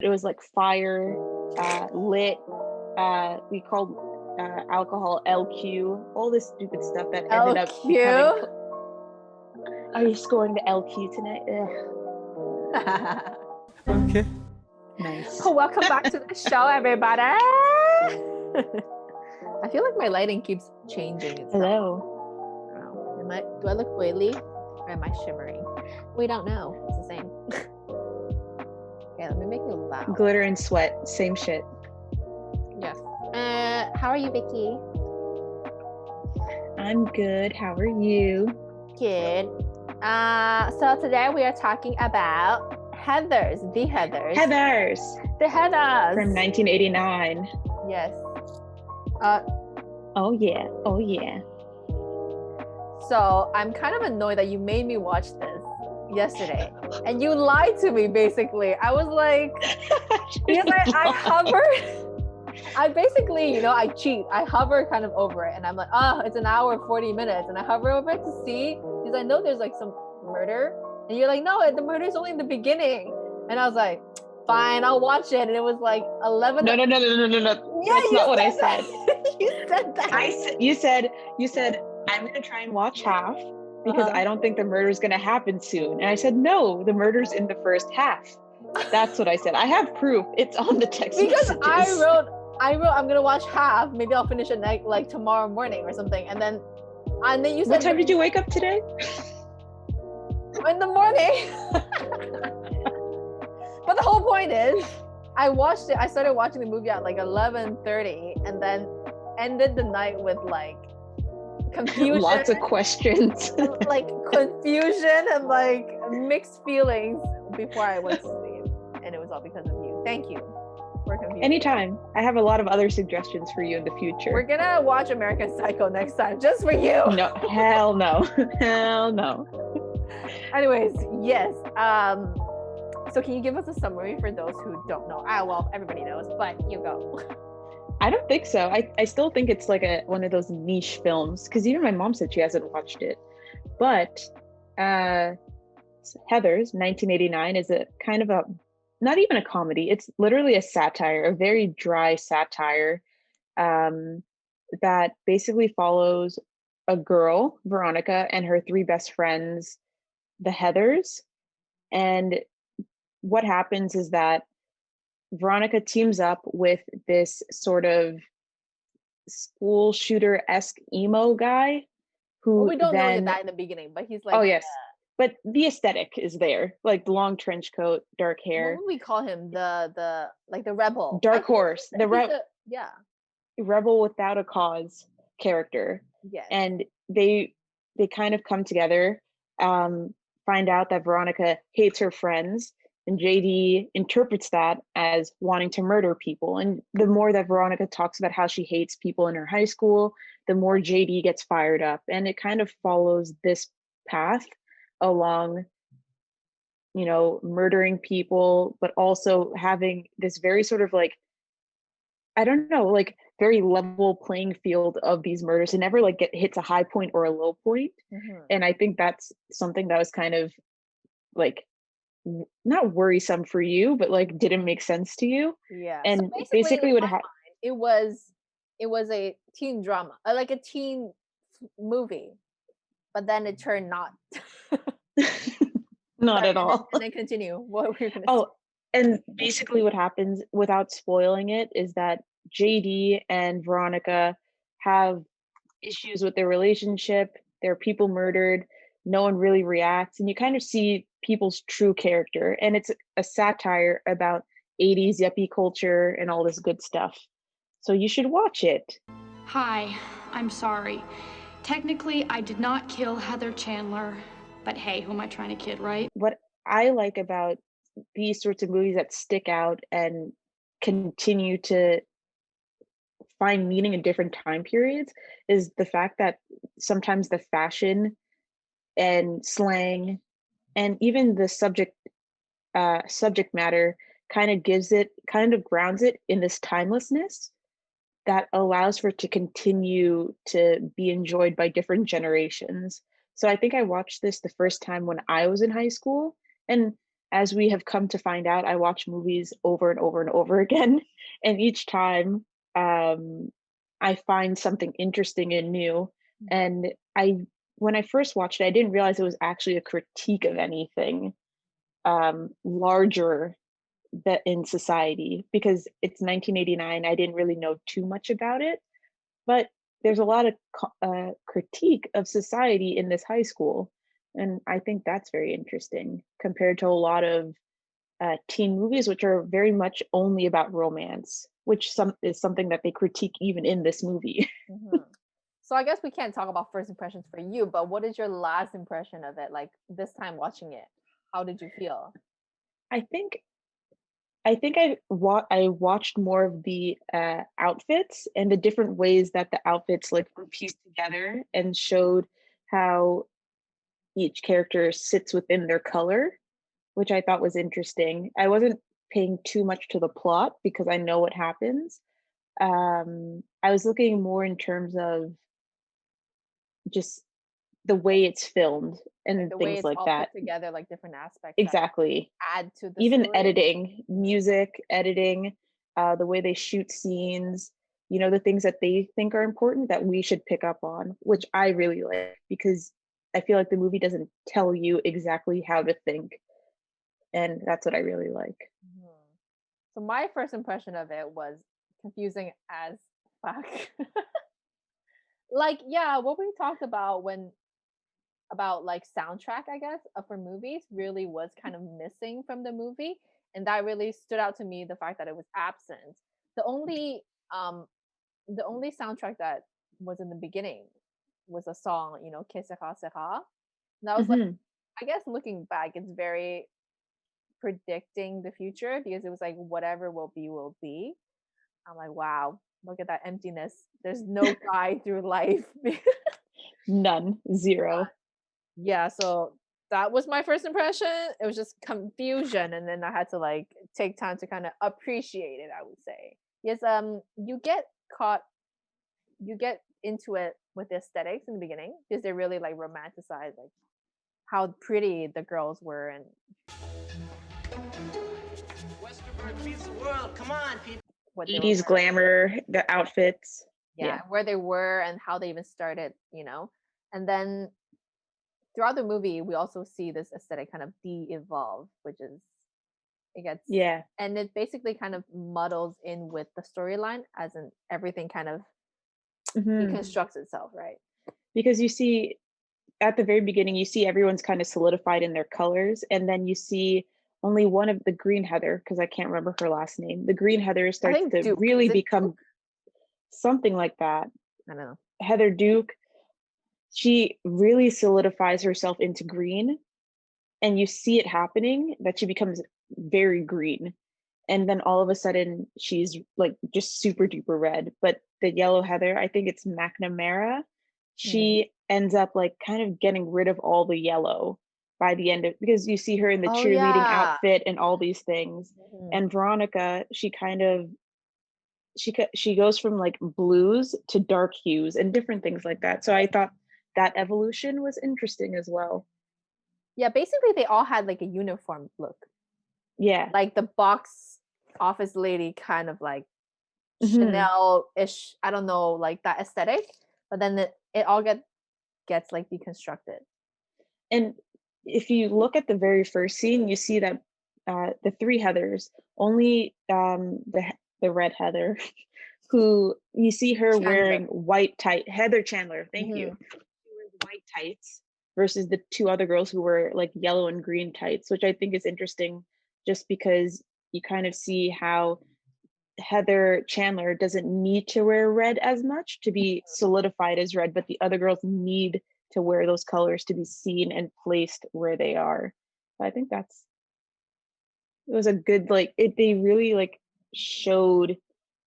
It was like fire, lit. We called alcohol LQ. All this stupid stuff that ended up becoming. LQ? Are you scoring the LQ tonight? Okay. Nice. Welcome back to the show, everybody. I feel like my lighting keeps changing. Hello. Do I look oily or am I shimmering? We don't know. It's the same. Okay, let me make you loud. Glitter and sweat, same shit. Yes. How are you, Vicky? I'm good. How are you? Good. So today we are talking about Heathers, the Heathers. Heathers. The Heathers. From 1989. Yes. Oh yeah. Oh yeah. So I'm kind of annoyed that you made me watch this yesterday, and you lied to me. Basically, I was like, because I hovered. I basically, I cheat. I hover kind of over it, and I'm like, it's an hour 40 minutes, and I hover over it to see because I know there's like some murder, and you're like, no, the murder is only in the beginning, and I was like, fine, I'll watch it, and it was like 11. No. Yeah, That's not what I said. You said that. You said I'm gonna try and watch half because I don't think the murder is gonna happen soon. And I said, no, the murder's in the first half. That's what I said. I have proof. It's on the text because messages. I wrote I'm gonna watch half. Maybe I'll finish it like tomorrow morning or something. And then you said, what time did you wake up today? In the morning. But the whole point is, I started watching the movie at like 11:30, and then ended the night with like confusion. Lots of questions. Like confusion and like mixed feelings before I went to sleep. And it was all because of you. Thank you for confusing. Anytime. I have a lot of other suggestions for you in the future. We're gonna watch American Psycho next time, just for you. No, hell no. Hell no. Anyways, yes. So can you give us a summary for those who don't know? Well, everybody knows, but you go. I don't think so. I still think it's like one of those niche films, because even my mom said she hasn't watched it. But Heathers, 1989, is a kind of not even a comedy. It's literally a satire, a very dry satire that basically follows a girl, Veronica, and her three best friends, the Heathers. And what happens is that Veronica teams up with this sort of school shooter-esque emo guy who we don't know that in the beginning, but he's like, oh yes, but the aesthetic is there, like the long trench coat, dark hair. What would we call him? The rebel, dark horse, yeah, rebel without a cause character. Yes. And they kind of come together, find out that Veronica hates her friends, and JD interprets that as wanting to murder people. And the more that Veronica talks about how she hates people in her high school, the more JD gets fired up. And it kind of follows this path along, murdering people, but also having this very sort of like, I don't know, like very level playing field of these murders. It never like hits a high point or a low point. Mm-hmm. And I think that's something that was kind of like, not worrisome for you, but like didn't make sense to you. Yeah. And so basically what happened, it was a teen drama, like a teen movie, but then it turned not. Not at all. And then continue. What were you gonna say? And basically what happens, without spoiling it, is that JD and Veronica have issues with their relationship. There are people murdered. No one really reacts, and you kind of see people's true character. And it's a satire about 80s yuppie culture and all this good stuff. So you should watch it. Hi, I'm sorry. Technically, I did not kill Heather Chandler, but hey, who am I trying to kid, right? What I like about these sorts of movies that stick out and continue to find meaning in different time periods is the fact that sometimes the fashion and slang and even the subject matter kind of grounds it in this timelessness that allows for it to continue to be enjoyed by different generations. So I think I watched this the first time when I was in high school, and as we have come to find out, I watch movies over and over and over again, and each time, I find something interesting and new. And I when I first watched it, I didn't realize it was actually a critique of anything larger that in society, because it's 1989. I didn't really know too much about it, but there's a lot of critique of society in this high school, and I think that's very interesting compared to a lot of teen movies, which are very much only about romance, which is something that they critique even in this movie. Mhm. So I guess we can't talk about first impressions for you, but what is your last impression of it? Like this time watching it, how did you feel? I think I watched more of the outfits and the different ways that the outfits like were pieced together and showed how each character sits within their color, which I thought was interesting. I wasn't paying too much to the plot because I know what happens. I was looking more in terms of just the way it's filmed Like and the way things it's like all put that. together, like different aspects that Exactly. add to the Even story. editing, music, editing, the way they shoot scenes, the things that they think are important that we should pick up on, which I really like because I feel like the movie doesn't tell you exactly how to think. And that's what I really like. Mhm. So my first impression of it was confusing as fuck. Like, yeah, what we talked about about like soundtrack, I guess, for movies really was kind of missing from the movie. And that really stood out to me, the fact that it was absent. The only um the only soundtrack that was in the beginning was a song, Que sera sera. And I was like, Hmm. I guess looking back, it's very predicting the future because it was like whatever will be will be. I'm like, wow, look at that emptiness. There's no guide through life. None, zero. Yeah, so that was my first impression. It was just confusion, and then I had to like take time to kind of appreciate it, I would say. Yes, you get caught, you get into it with the aesthetics in the beginning because they really like romanticize like how pretty the girls were and Westerberg feeds the world. Come on, people. what they were 80s wearing. glamour, the outfits. Yeah, Yeah. where they were and how they even started. And then throughout the movie, we also see this aesthetic kind of de-evolve, which is it gets Yeah. and it basically kind of muddles in with the storyline as in everything kind of Hmm. deconstructs itself, right? Because you see at the very beginning, you see everyone's kind of solidified in their colors, and then you see only one of the green heather, because I can't remember her last name. The green heather I starts think to Duke. really Is it become Duke? something like that. I don't know. Heather Duke, she really solidifies herself into green, and you see it happening that she becomes very green. And then all of a sudden, she's like just super duper red. But the yellow heather, I think it's McNamara, Mm. she ends up like kind of getting rid of all the yellow by the end of, because you see her in the Oh cheerleading yeah. outfit and all these things. Mhm. And Veronica, she goes from like blues to dark hues and different things like that. So I thought that evolution was interesting as well. Yeah, basically they all had like a uniform look. Yeah. Like the box office lady kind of like Hmm. Chanel-ish, I don't know, like that aesthetic, but then it all gets like deconstructed. And if you look at the very first scene, you see that the three Heathers, only the red Heather, who you see her Chandler. wearing white tight Heather Chandler, thank you. Mhm. She wears white tights versus the two other girls who wear like yellow and green tights, which I think is interesting, just because you kind of see how Heather Chandler doesn't need to wear red as much to be solidified as red, but the other girls need to wear those colors to be seen and placed where they are. I think it was a good they really like showed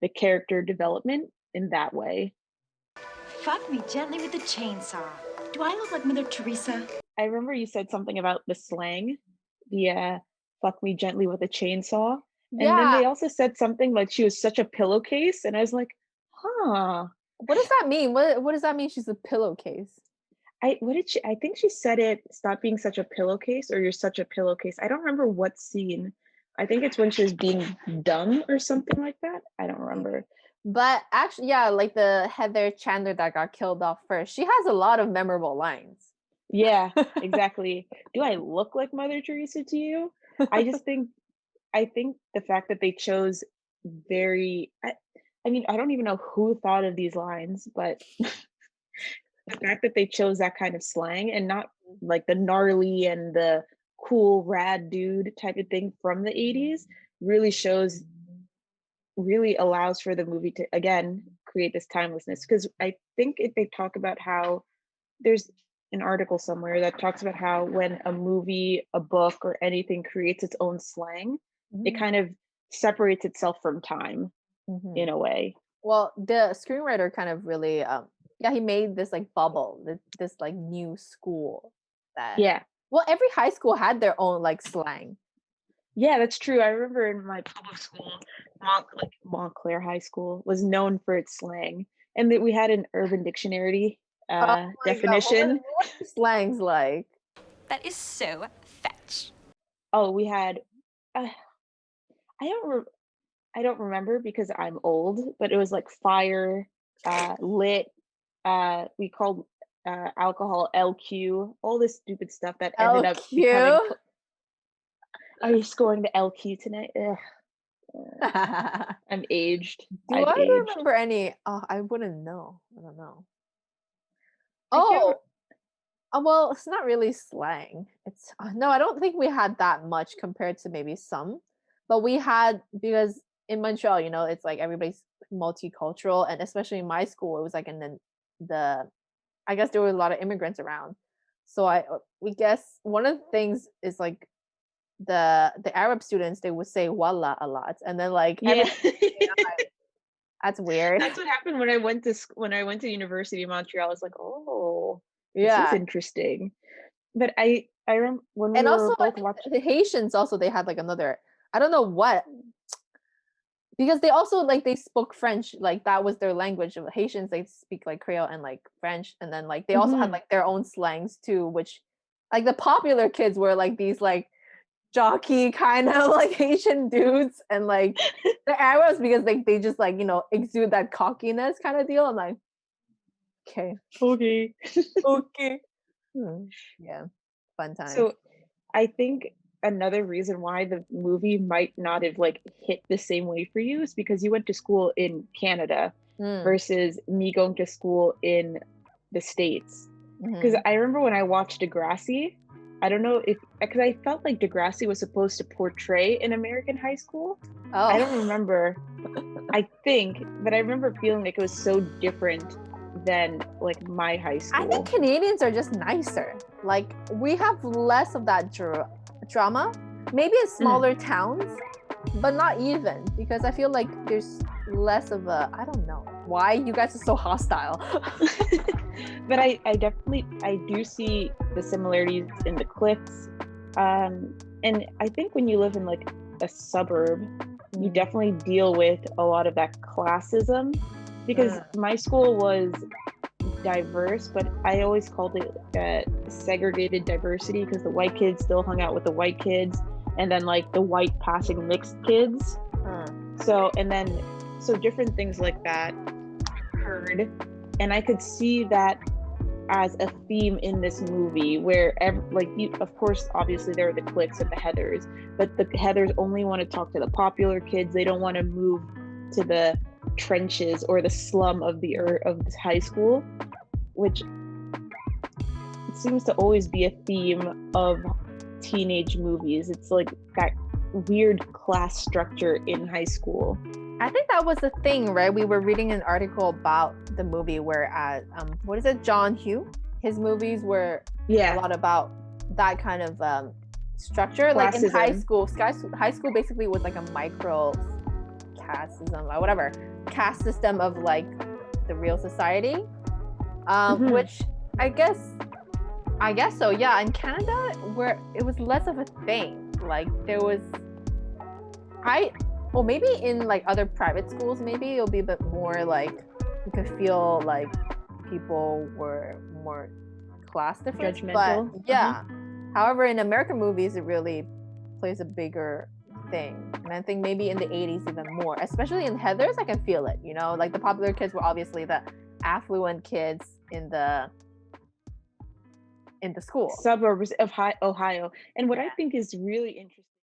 the character development in that way. Fuck me gently with a chainsaw. Do I look like Mother Teresa? I remember you said something about the slang, the fuck me gently with a chainsaw. And then Yeah. they also said something like she was such a pillowcase, and I was like, huh. What does that mean? What does that mean she's a pillowcase? I think she said it, "Stop being such a pillowcase," or "You're such a pillowcase." I don't remember what scene. I think it's when she was being dumb or something like that. I don't remember. But actually, yeah, like the Heather Chandler that got killed off first, she has a lot of memorable lines. Yeah, exactly. Do I look like Mother Teresa to you? I just think I think the fact that they chose very I mean, I don't even know who thought of these lines, but the fact that they chose that kind of slang and not like the gnarly and the cool rad dude type of thing from the 80s really shows really allows for the movie to again create this timelessness, because I think if they talk about how there's an article somewhere that talks about how when a movie, a book, or anything creates its own slang, it Mhm. kind of separates itself from time Mhm. in a way. Well, the screenwriter kind of really, yeah, he made this like bubble, this like new school that, Yeah. well, every high school had their own like slang. Yeah, that's true. I remember in my public school, Montclair High School was known for its slang, and that we had an Urban Dictionary Oh my God, definition. what were the slangs like? That is so fetch. Oh, we had. Uh, I don't. I don't remember because I'm old, but it was like fire, lit. We called alcohol LQ. All this stupid stuff that ended up becoming. LQ? Are you scoring the LQ tonight? Ugh, I'm aged. Do I've I aged. remember any? Oh, I wouldn't know. I don't know. I can't. Oh, well, it's not really slang. It's no, I don't think we had that much compared to maybe some, but we had because in Montreal, it's like everybody's multicultural, and especially in my school, it was like in the I guess there were a lot of immigrants around. So we guess one of the things is like the Arab students they would say "walla" a lot, and then like Yeah. everybody, that's weird. That's what happened when when I went to University of Montreal. I was like, oh, this is Yeah, interesting. But I remember when we and were also both watching. the Haitians also they had like another I don't know what because they also like they spoke French like that was their language. Of Haitians they speak like Creole and like French, and then like they also had Mhm. like their own slangs too, which like the popular kids were like these like jockey kind of like Haitian dudes, and like the Arabs because like they just like exude that cockiness kind of deal. I'm like, okay, Okay. okay, yeah, fun time. So I think another reason why the movie might not have like hit the same way for you is because you went to school in Canada Mm, versus me going to school in the States. Because mhm. I remember when I watched Degrassi, I don't know if because I felt like Degrassi was supposed to portray an American high school. I don't Oh, remember. I think, but I remember feeling like it was so different than like my high I think school. Canadians are just nicer. Like we have less of that drama, maybe in Mm. smaller towns, but not even because I feel like there's less of a I don't know why you guys are so hostile. But I definitely I do see the similarities in the clips. And I think when you live in like a suburb, you definitely deal with a lot of that classism because my school was diverse, but I always called it segregated diversity because the white kids still hung out with the white kids, and then like the white passing mixed kids. So and then so different things like that occurred, and I could see that as a theme in this movie where like you of course obviously there are the Cliques and the Heathers, but the Heathers only want to talk to the popular kids. They don't want to move to the trenches or the slum of this high school, which it seems to always be a theme of teenage movies. It's like that weird class structure in high school. I think that was the thing, right? We were reading an article about the movie where what is it, John Hugh? His movies were a lot about that kind of structure. Classism. Like in high school basically was like a micro caste system, or whatever caste system of like the real society. Which I guess so. Yeah, in Canada, where it was less of a thing. Like there was, well, maybe in like other private schools, maybe it'll be a bit more like you could feel like people were more class difference. Judgmental. But yeah. However, in American movies, it really plays a bigger thing. And I think maybe in the 80s even more, especially in Heathers, I can feel it, you know, like the popular kids were obviously the affluent kids in the school. Suburbs of Ohio. And what I Yeah. think is really interesting